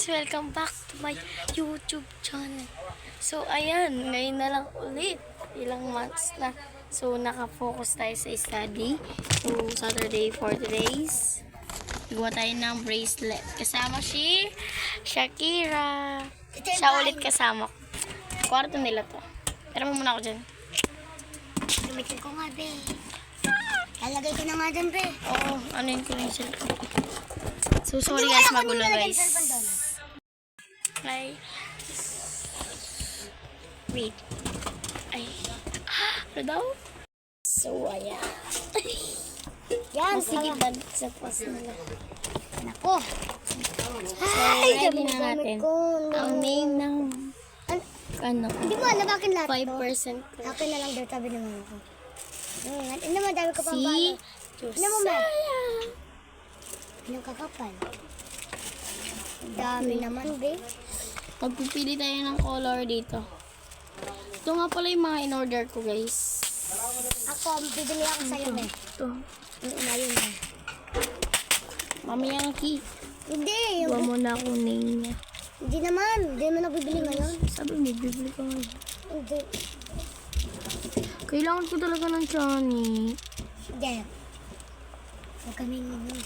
guys! Welcome back to my YouTube channel. So, ayan. Ngayon na lang ulit. Ilang months na. So, nakafocus tayo sa study. So, Saturday for today's. Gawa tayo ng bracelet. Kasama si Shakira. Siya ulit kasama ko. Kwarto nila to. Pero muna ako dyan. Gamitin ko nga, be. Lalagay ko na nga dyan, be. Oo, ano yun ko yung cellphone. So, sorry guys, magulo guys. Ay. Wait. Ay. Ano daw? So, ayan. Yan, Sige, bag sa post nila. Nako. So, ready na natin. Ang name ng ano? Hindi mo alam akin lahat 5% to. ko. Akin na lang daw, tabi naman ako. Ano naman, dami ko pang Si bala. Ano mo, ma? Josiah. Anong kakapal? Dami naman, be. Magpipili tayo ng color dito. Ito nga pala yung mga in-order ko, guys. Ako, bibili ako sa'yo, be. Ito. Ayun, be. Mamaya ang key. Hindi. Iwa mo na ako name niya. Hindi naman. Hindi naman ako bibili ngayon. Sabi mo, bibili ka ngayon. Hindi. Kailangan ko talaga ng Johnny. Hindi. Huwag kami ngayon.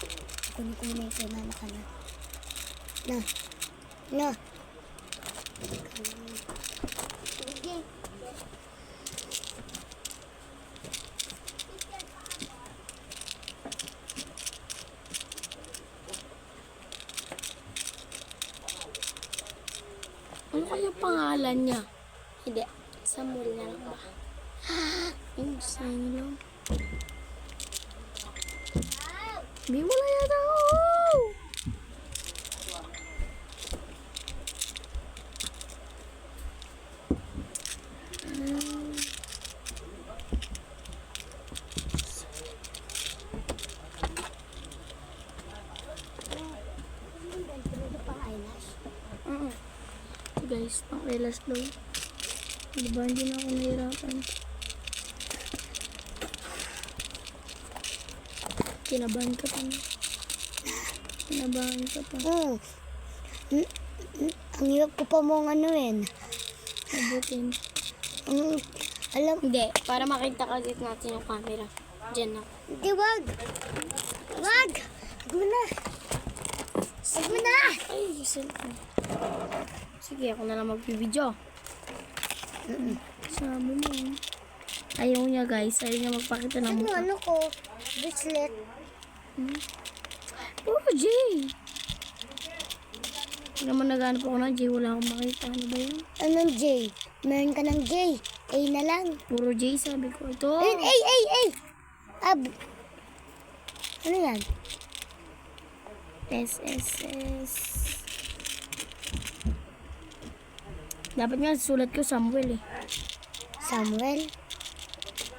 Kunin ko muna yung kay mama ka na. Na. Na. Sige. Ano kaya pangalan niya? Hindi. Samuel na lang ba? Yung design lang. Hindi mo na yata ako. Guys, pang relas daw. Diba, hindi na ako nahirapan. Kinabahan ka pa. Kinabahan ka pa. Ang hirap ko pa mong anuin. Abutin. Alam, Hindi, para makita ka dito natin yung camera. Diyan na. hindi, wag. Wag. Wag mo na. Wag mo na. Ay, yung cellphone. Sige, ako na lang mag-video. Sabi mo. Ayaw niya guys. Ayaw niya magpakita ng Ano, mukha. ano ko? Bracelet. Puro J. Hindi naman naghanap ako ng J. Wala akong makita. Ano ba yun? Anong J? Meron ka ng J. A na lang. Puro J sabi ko. Ito. Ayun, A. Ab. Ano yan? SSS. Dapat nga sulat ko Samuel eh. Samuel.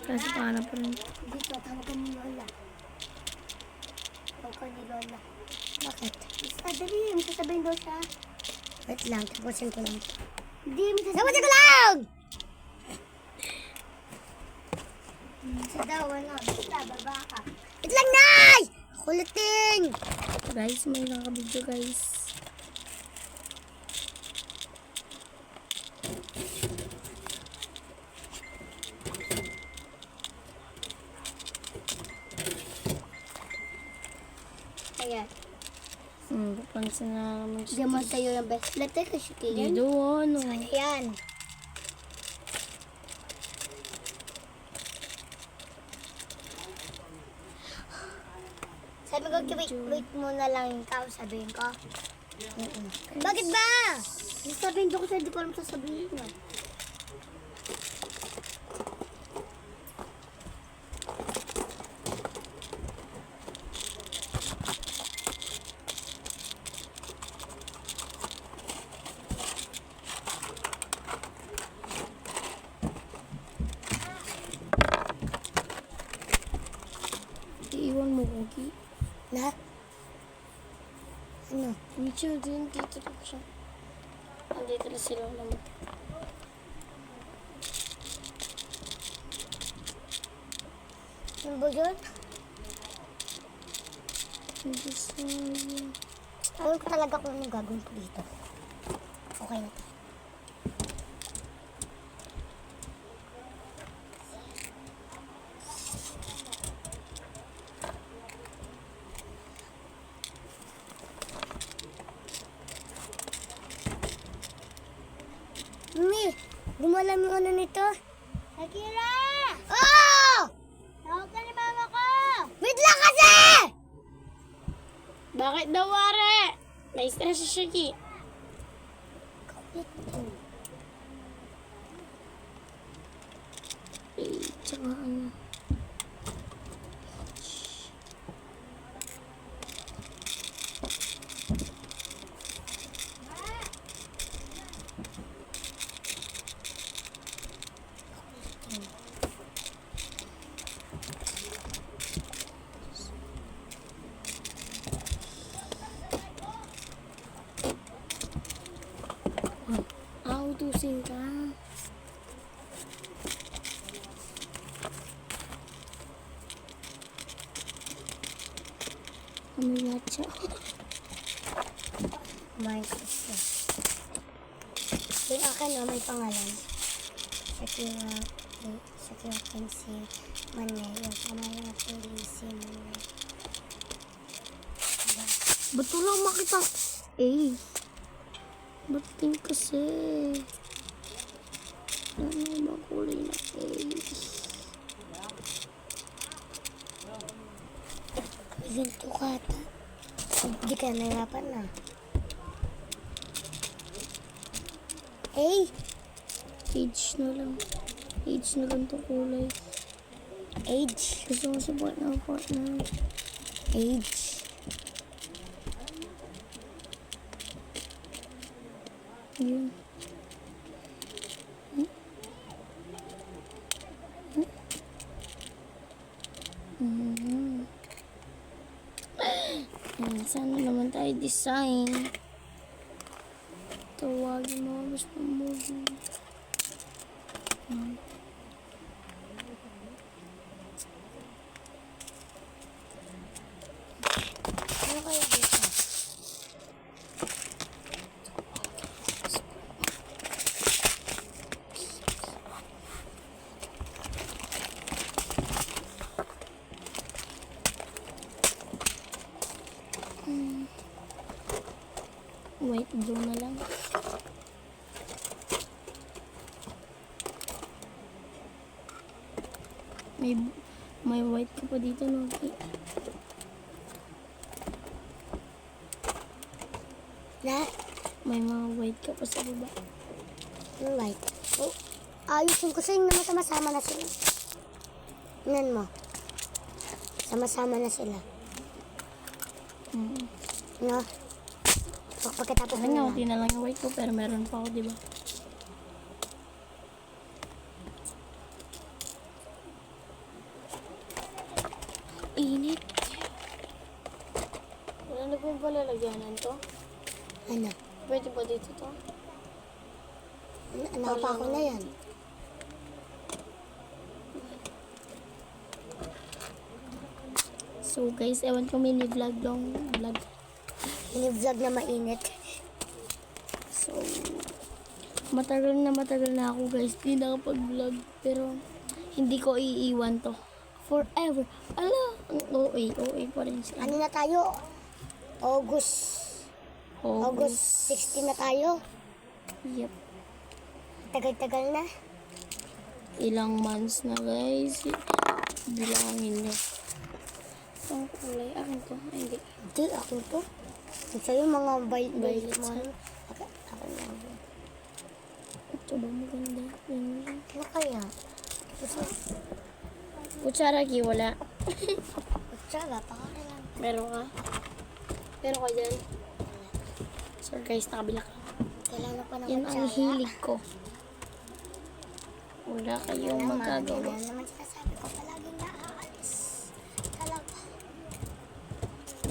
Kasi paano pa rin. Dito, tawag ka ni Lola. Tawag ka ni Lola. Bakit? Dali, may sasabihin daw siya. Wait lang, tapusin ko lang. Hindi, may sasabihin. Tapusin ko lang! Sa daw, ano? Basta, baba ka. Wait lang, Nay! Kuliting! Guys, may nakabidyo guys. Ayan. Papansin na naman Hindi siya. mo sa'yo yung bracelet eh, kasi Hindi tingin. doon. Ayan. Sabi ko, wait muna lang yung tao, sabihin ko. Bakit ba? Sabihin ko kasi hindi ko alam sasabihin mo. Iiwan mo, Cookie. Na? Ano? Medyo din dito lang siya. Andito na sila naman. Ano ba yun? Hindi sayang. Alam ko talaga kung anong gagawin ko dito. Okay na to. Mami, gumalam yung ano nito. Akira! Oh! Tawag ka ni mama ko! Wait lang kasi! Bakit daw, Ware? Na-stress si Shiki. Tsaka ano. Utusin ka. May matcha. My God. Yung akin, no, may pangalan. Sakira Kensi Mane. Yung pangalan na Kensi Mane. Ba't wala makita? Eh. Ba't din kasi? Ano ba kulay na eh? Ganito ka ata. Hindi ka nahirapan na. Eh! Age na lang. Age na lang to kulay. Age. Gusto ko sa partner. Age. Yun. Sana naman tayo design. Tawagin mo gusto mo. Ano kaya dito? White blue na lang. May white ka pa dito, no? Na? May mga white ka pa sa baba. Yung white. Oh, ayusin ko sa'yo naman sama-sama na sila. Tingnan mo. Sama-sama na sila. No? Pagkatapos Ano, na unti na lang yung white ko, pero meron pa ako, diba? Init. Wala na po yung palalagyanan to? Ano? Pwede ba dito to? Nakapako na yan. So guys, ewan ko mini-vlog long vlog. Ini-vlog na mainit. So, matagal na ako guys, di nakapag-vlog. Pero, hindi ko iiwan to. Forever. Ala, ang OA pa rin siya. Ano na tayo? August 16 na tayo. Yep. Tagal-tagal na. Ilang months na guys. Bilangin nyo. Ang kulay. Akin to. Ay, hindi. Hindi, ako to. Ang sa'yo mga Violet mo. siya. Ako lang. Ito ba maganda? Yan lang. Ano kaya? Kutsara ki, wala. Tsaka, pakakailan. Meron ka? Meron ka dyan? So guys, nakabila ka. Kailangan pa ng Yan ang hilig ko. Wala kayong magagawa. Yan naman sinasabi ko palaging naaalis. Talaga.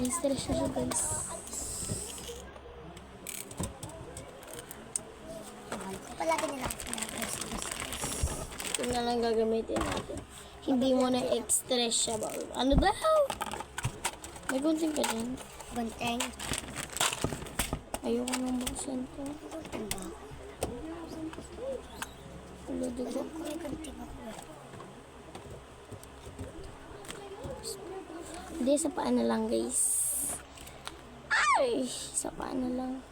Na-stress siya guys. Palagi nila ako sinasabi. Ito na lang gagamitin natin. Hindi mo na extra siya ba? Ano daw? May gunting ka dyan. Banteng. Ayoko nang buksan to. Diba? Wala diba? Kumikanting ako eh. Hindi, sa paa na lang guys. Ay! Sa paa na lang.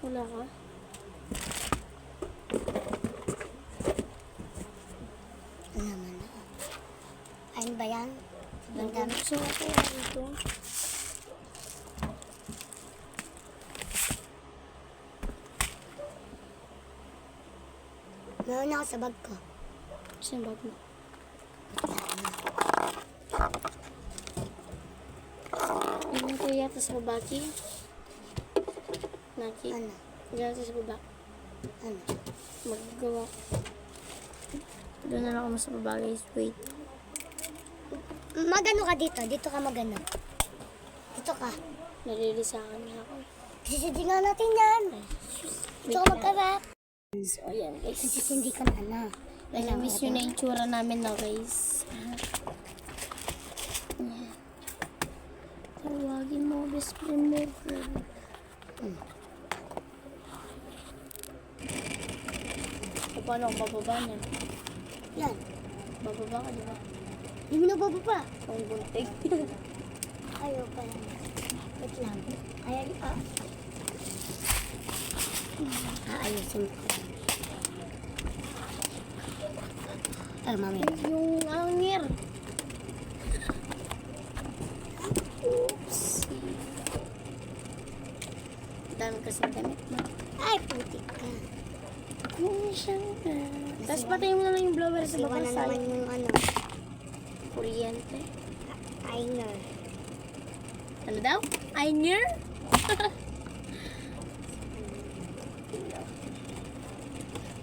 Wala ka? Ano naman na? Ayun ba yan? Ang dami. So, kaya ito. Meron ako sa bag ko. Saan bag mo? Ano ko yata sa babaki? Naki. Ano? Yata sa baba. Ano? Magagawa. Doon na lang ako sa baba guys. Wait. Magano ka dito? Dito ka magano. Dito ka. Nalilisakan na ako. Sisindi nga natin yan. Dito ka magkarap. So, ayan guys. Sisindi ka na na. Nag-miss yun na yung tsura namin na guys. Tawagin mo best friend mo. Paano ako bababa niya? Yan. Bababa ka, di ba? Hindi mo nababa pa. Ang buntig. Ayaw pa lang. Wait lang. Aayusin ko. Mami. Yung angir. Oops. Dami kasi damit mo. Ay, putik ka. Kung siyang tapos patayin mo na lang yung blower sa Siwa baba na sa naman yung ano. kuryente. Ainer. Ano daw? Ainer?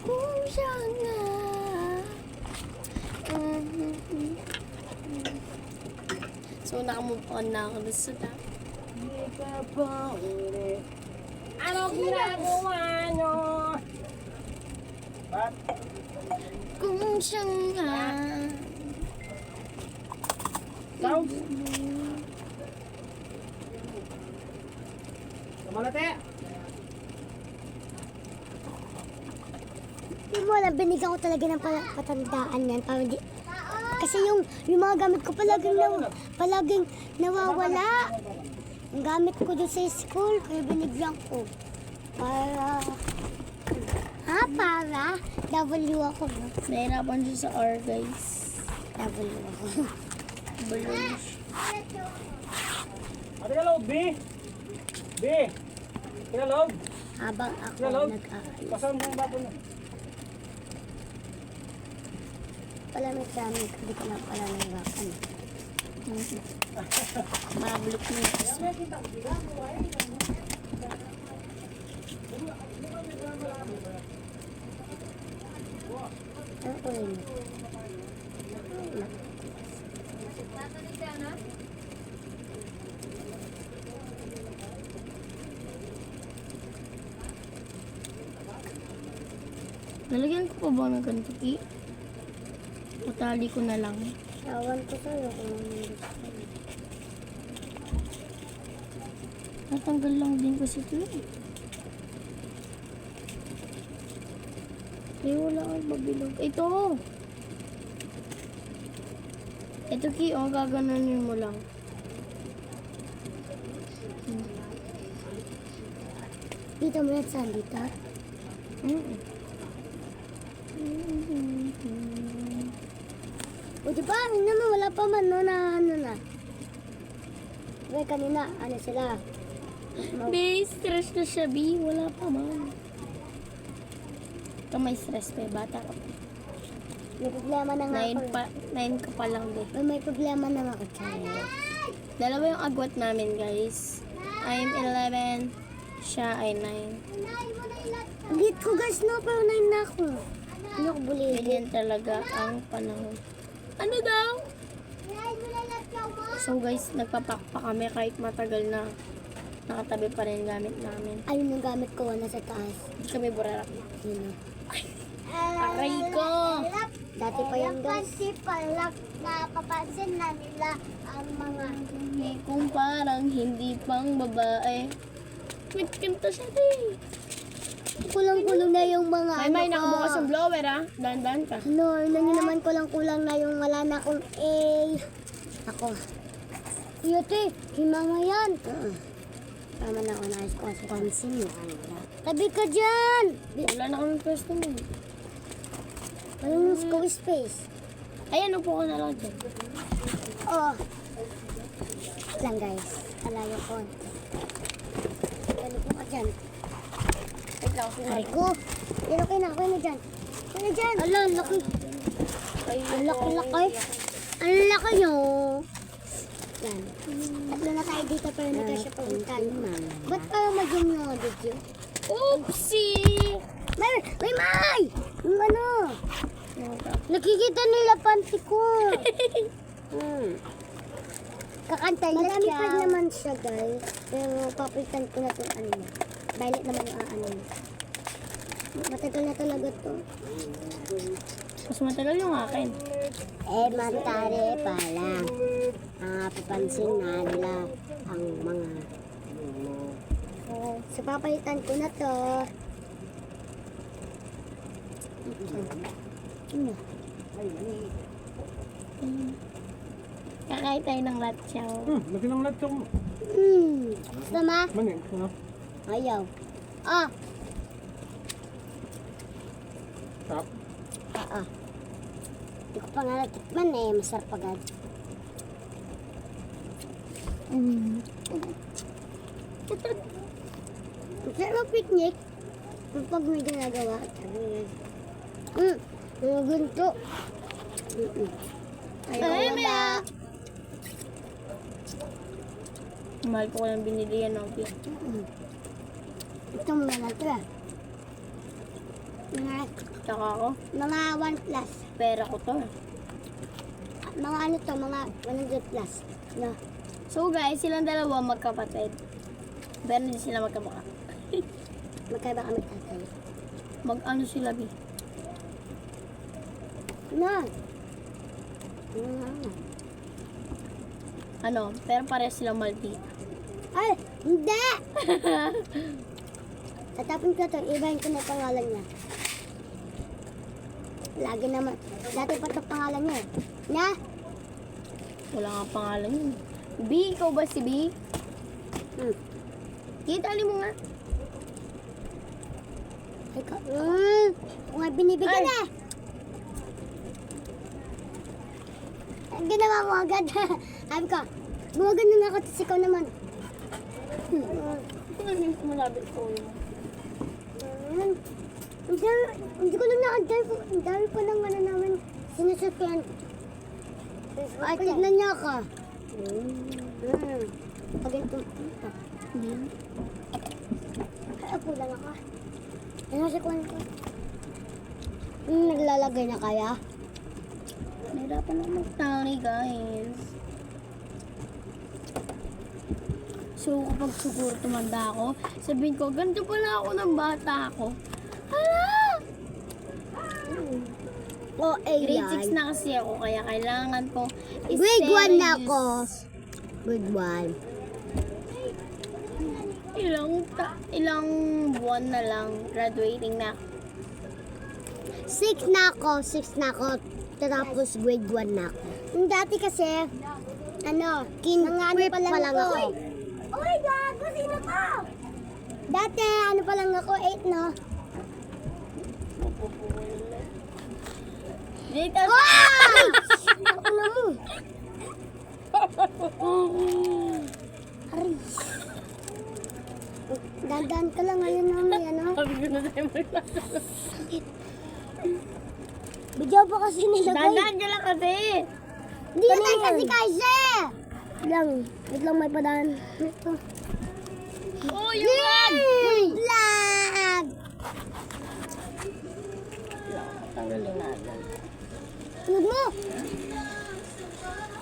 Kung siyang So, nakamove on na ako doon sa top. Ano ginagawa nyo? Kung siyang Sounds? Kamalate? Hindi mo alam, binigyan ko talaga ng patandaan yan. Para di, kasi yung mga gamit ko palaging nawawala. Ang gamit ko doon sa school, kaya binigyan ko. Para, para? W ako, no? nahirapan siya sa R, guys. W ako. Balloons. Ate ka loob, B? B? Kinaloob? Habang ako Kinaloob? nag-aayos. Pasan mo yung bato na. Pala may gamit, hindi ko na pala nahirapan. Mabulok niya. Ano ko yun? Lalagyan ko pa ba ng ganito, Ki? O tali ko na lang. Sawan ko sa'yo kung ano yung gusto ko. Natanggal lang din kasi ito eh. Eh, wala kang mabilog. Ito! Ito, Ki, o, gaganunin mo lang. Dito mo yan saan dito? O diba, ano naman, wala pa man, no, na ano na. Diba, kanina, ano sila? Be, stress na siya, B. Wala pa man. Ito may stress pa, bata ka pa. May problema na nga ako. 9 ka pa lang, be. May problema na nga ako sa'yo. Dalawa yung agwat namin, guys. I'm 11, siya ay 9. Ulit ko guys, no, pero 9 na ako. Ano ko buli? Ganyan talaga ang panahon. Ano daw? So guys, nagpapak pa kami kahit matagal na. Nakatabi pa rin gamit namin. Ayun yung gamit ko, nasa taas. Hindi kami burarak. Yun o. Aray ko! Dati pa yan guys. Napapansin na nila ang mga Kung parang hindi pang babae. May kanta siya din. Kulang-kulang na yung mga May ko. nakabukas yung blower ah. Dahan-dahan ka. Ano, nang naman kulang-kulang na yung wala na akong A. Ako. Yote, kay mama yan. Tama na ako na ko sa pansin mo. Tabi ka dyan! Wala na kami pwesto mo. Walang school space. Ayan, upo ko na lang dyan. Oh. Wait lang guys. Alayo ko. Ano po ka dyan? Wait lang, Ari ko. Yan okay na dyan. Okay na dyan. Ala, ang laki. Ang laki. Ang laki nyo. Yan. Tatlo na tayo dito pero hindi ka siya paguntan. Ba't kayo mag-zoom yung video? Oopsie! May! Yung ano? Nakikita nila panty ko. Kakantay na siya. Madami pa naman siya guys. Pero papitan ko na itong ano niya. Violet naman yung ano niya. Matagal na talaga to. Mas matagal yung akin. Matari pa lang. Papansin na nila ang mga... So papalitan ko na to. Kakain tayo ng latsaw. Laki ng lahat yung... Gusto ma? Mani, ano? Ayaw. Ah! Tap. Hindi ko pa nga natikman eh. Masarap agad. Masarap picnic. Pag may ginagawa. Mga ganito. Ay, wala. Mahal ko lang binili yan ng beer. Ito mo na ito ah. Tsaka ako, Mga 1 plus. pera ko to. Mga ano to, mga 100 plus. No. So guys, silang dalawa magkapatid. Pero hindi sila magkamukha. Magkaiba kami tatay. Mag-ano sila, Bi? No. Ano, pero parehas silang maldita. Ay, hindi! Tatapin ko to, ibahin ko na yung pangalan niya. Lagi naman. Dati pa ito pangalan niya eh. Na? Wala nga pangalan yun. B, ikaw ba si B? Kita mo nga. Ikaw. Kung nga binibigyan Ay. na. Ang ginawa mo agad. Sabi ko, buwagan na nga ako, tapos ikaw naman. Ito kasi malabit ko yun. Hindi ko lang na-adjust. Ang dami pa ng ano namin sinasakyan. Ay, tignan niya ka. Pag ito. Ay, ako lang ako. Ano si Kwan ko? Naglalagay na kaya? Nahirapan na magtangi, guys. So, kapag siguro tumanda ako, sabihin ko, ganito pala ako ng bata ako. Hala! O, Grade 6 na kasi ako, kaya kailangan ko Grade 1 na ako. Grade 1. Ilang buwan na lang, graduating na. 6 na ako. Tapos grade 1 na ako. Dati kasi, ano, kinangano pa lang ako. Uy, gago, sino to? Dati, ano pa lang ako, 8, no? Dito. Ako na mo. Hari. Dandan ka lang ngayon namin, ano? Sabi ko na tayo Bidyo pa kasi nilagay. Dandan ka lang kasi. Hindi na tayo kasi kasi. Wait lang, may padaan. Ito. Oh, yung vlog! Vlog! Tanggalin natin. Huwag mo!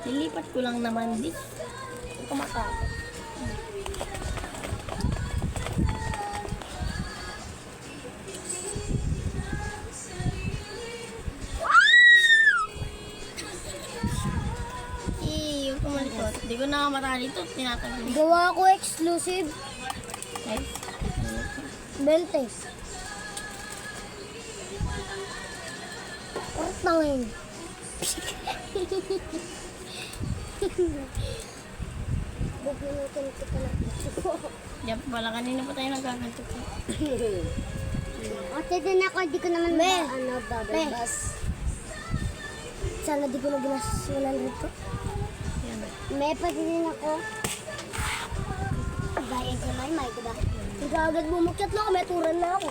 Nilipat ko lang naman, di. Kumakapit. Hindi ko na matali ito. Tinatanggal. Gawa ko exclusive. Ay. Bentes. Tangin. Bubunutin ko pala. Diyan pala kanina pa tayo nagkakanto ko. Ate din ako, di ko naman bubble bus. Sana di ko na ginasunan dito. Yan. May pati din ako. Gaya si Maymay, diba? Hindi agad bumukyat na ako, may turan na ako.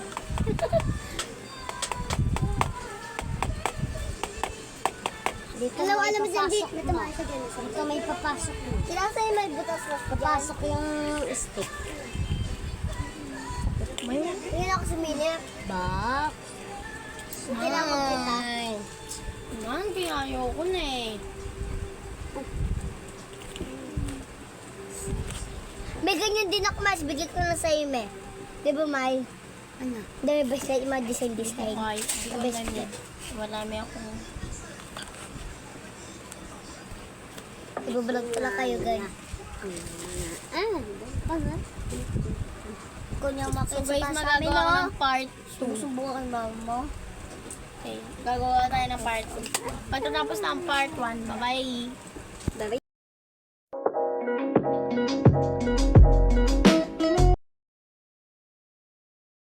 Dito Alam may mo dyan, papasok dito mo. may sa dyan. Dito may papasok mo. Kailangan sa'yo may butas na Papasok yung stick. May Tingnan ako sa minute. Bak. Kailangan kita. man, kaya ayoko na eh. May ganyan din ako, Mas. Bigay ko na sa'yo, May. Di ba, May? Ano? Dahil basta ima-design design. Okay, hindi ko Best na wala may ako. Ibablog pala kayo, guys. Ano? Kung yung So makita guys, pa sa amin, magagawa ko no? ng part 2. Susubukan kay mama mo. Okay, gagawa tayo ng part 2. Pagkatapos ng part 1, bye-bye! Bye.